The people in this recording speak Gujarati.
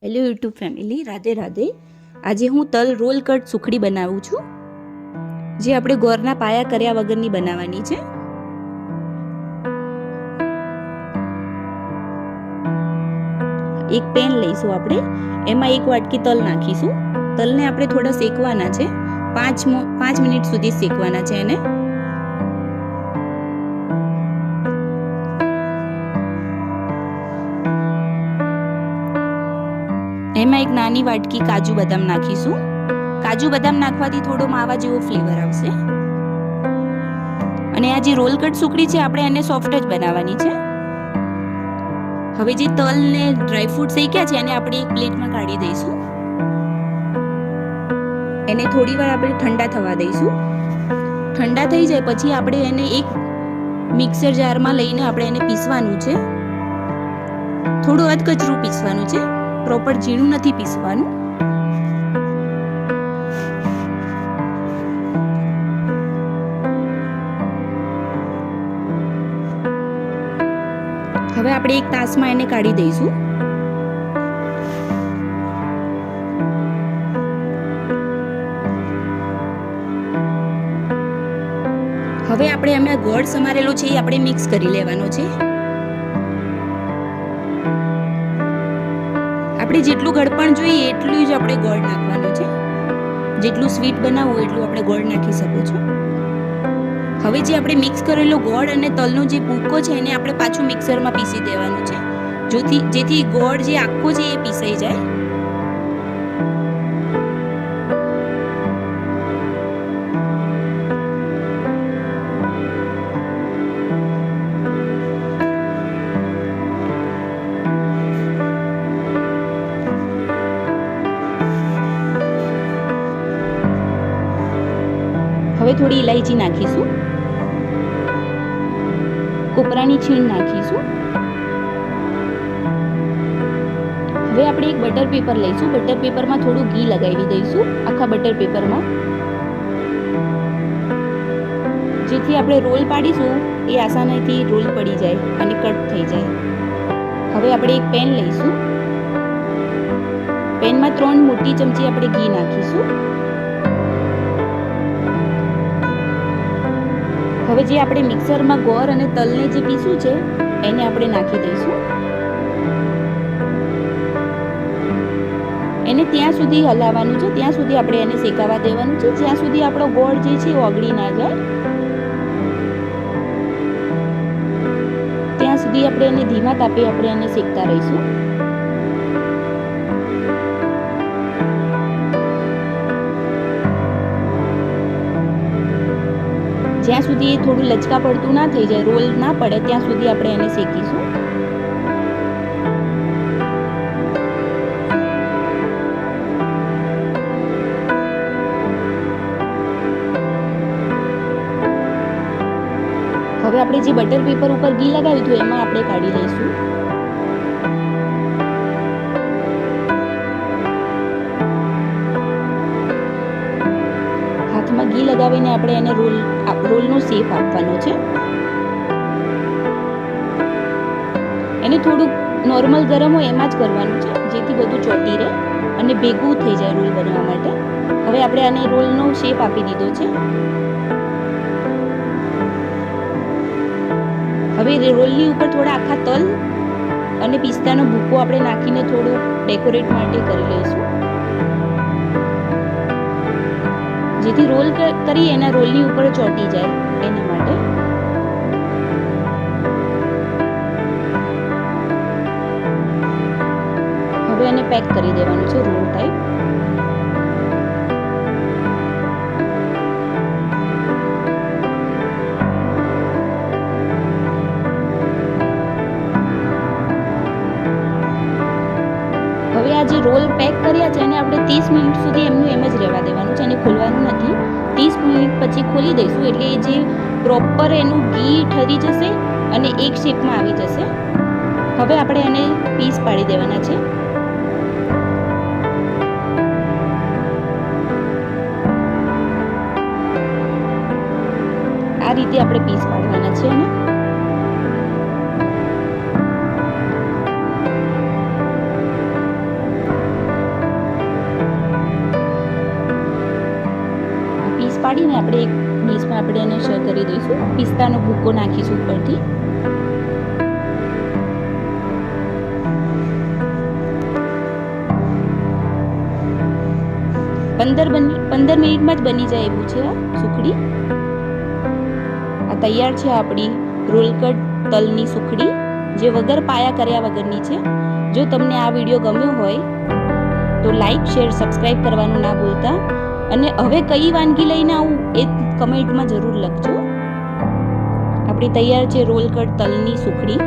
Hello YouTube family, Radhe Radhe. આજે હું તલ રોલ કટ સુખડી બનાવું છું, જે આપણે ગોરના પાયા કર્યા વગરની બનાવવાની છે. એક પેન લઈશું આપણે, એમાં 1 વાટકી તલ નાખીશું. તલને આપણે થોડા શેકવાના છે, 5 મિનિટ સુધી શેકવાના છે એને. એમાં એક નાની વાટકી કાજુ બદામ નાખીશું. કાજુ બદામ નાખવાથી થોડો માવા જેવો ફ્લેવર આવશે. અને આ જે રોલ કટ સુખડી છે, આપણે એને સોફ્ટ જ બનાવવાની છે. હવે જે તલ ને ડ્રાયફ્રૂટ શેક્યા છે, એને આપણે એક પ્લેટમાં કાઢી દઈશું. એને થોડી વાર આપણે ઠંડા થવા દઈશું. ઠંડા થઈ જાય પછી આપણે એને એક મિક્સર જારમાં લઈને આપણે એને પીસવાનું છે. થોડું અધકચરું પીસવાનું છે, પ્રોપર ઝીણું નથી પીસવાનું. હવે આપણે એક તાસમાં એને કાઢી દઈશું. હવે આપણે એમાં ગોળ સમારેલો છે, એ આપણે મિક્સ કરી લેવાનો છે. આપણે જેટલું ગળપણ જોઈએ એટલું જ આપણે ગોળ નાખવાનું છે. જેટલું સ્વીટ બનાવવું એટલું આપણે ગોળ નાખી શકો છો. હવે જે આપણે મિક્સ કરેલો ગોળ અને તલનો જે ભૂકો છે, એને આપણે પાછું મિક્સરમાં પીસી દેવાનું છે, જેથી ગોળ જે આખો છે એ પીસાઈ જાય. હવે થોડી ઇલાયચી નાખીશું, કોપરાની છીણ નાખીશું. હવે આપણે એક બટર પેપર લઈશું. બટર પેપરમાં થોડું ઘી લગાવી દઈશું, આખા બટર પેપરમાં, જેથી આપણે રોલ પાડીશું એ આસાનીથી રોલ પડી જાય અને કટ થઈ જાય. હવે આપણે એક પેન લઈશું. પેનમાં 3 મોટી ચમચી આપણે ઘી નાખીશું. હવે જે આપણે મિક્સરમાં ગોળ અને તલને જે પીસું છે, એને આપણે નાખી દઈશું. એને ત્યાં સુધી હલાવવાનું છે, ત્યાં સુધી આપણે એને શેકાવા દેવાનું છે, જ્યાં સુધી આપણો ગોળ જે છે એ ઓગળી ના જાય. ત્યાં સુધી આપણે એને ધીમા તાપે આપણે એને શેકતા રહીશું. જ્યાં સુધી એ થોડું લચકા પડતું ના થઈ જાય, રોલ ના પડે, ત્યાં સુધી આપણે એને શેકીશું. હવે આપણે જે બટર પેપર ઉપર ઘી લગાવ્યું હતું, એમાં આપણે કાઢી લઈશું. હાથમાં ઘી લગાવીને આપણે એને રોલનો શેપ આપવાનો છે. એને થોડુંક નોર્મલ ગરમ હોય એમાં જ કરવાનું છે, જેથી બધું ચોટી રહે અને ભેગું થઈ જાય રોલ બનવા માટે. હવે આપણે આને રોલનો શેપ આપી દીધો છે. હવે રોલની ઉપર થોડા આખા તલ અને પિસ્તાનો ભૂકો આપણે નાખીને થોડું ડેકોરેટ માટે કરી લઈશું, જેથી રોલ કરી એના રોલની ઉપર ચોંટી જાય એના માટે. હવે એને પેક કરી દેવાનું છે રોલ ટાઈપ. હવે આ જે રોલ પેક કર્યા છે, એને આપણે 30 મિનિટ સુધી એમનું એમ જ રહેવા દેવાનું છે, એને ખોલવાનું નથી. 30 મિનિટ પછી ખોલી દઈશું, એટલે એ જે પ્રોપર એનું ઘી ઠરી જશે અને એક શેપમાં આવી જશે. હવે આપણે એને પીસ પાડી દેવાના છે. આ રીતે આપણે પીસ પાડવાના છે એને. પાડીને આપણે એક ડીશમાં આપણે એને સર્વ કરી દઈશું. પિસ્તાનો ભૂકો નાખીશું ઉપરથી. પંદર મિનિટમાં જ બની જાય એવું છે આ સુખડી. આ તૈયાર છે આપણી રોલ કટ તલની સુખડી, જે વગર પાયા કર્યા વગરની છે. જો તમને આ વિડીયો ગમ્યો હોય તો લાઈક, શેર, સબસ્ક્રાઈબ કરવાનું ના ભૂલતા. અને હવે કઈ વાનગી લઈને આવું એ કમેન્ટમાં જરૂર લખજો. આપણી તૈયાર છે રોલ કટ તલની સુખડી.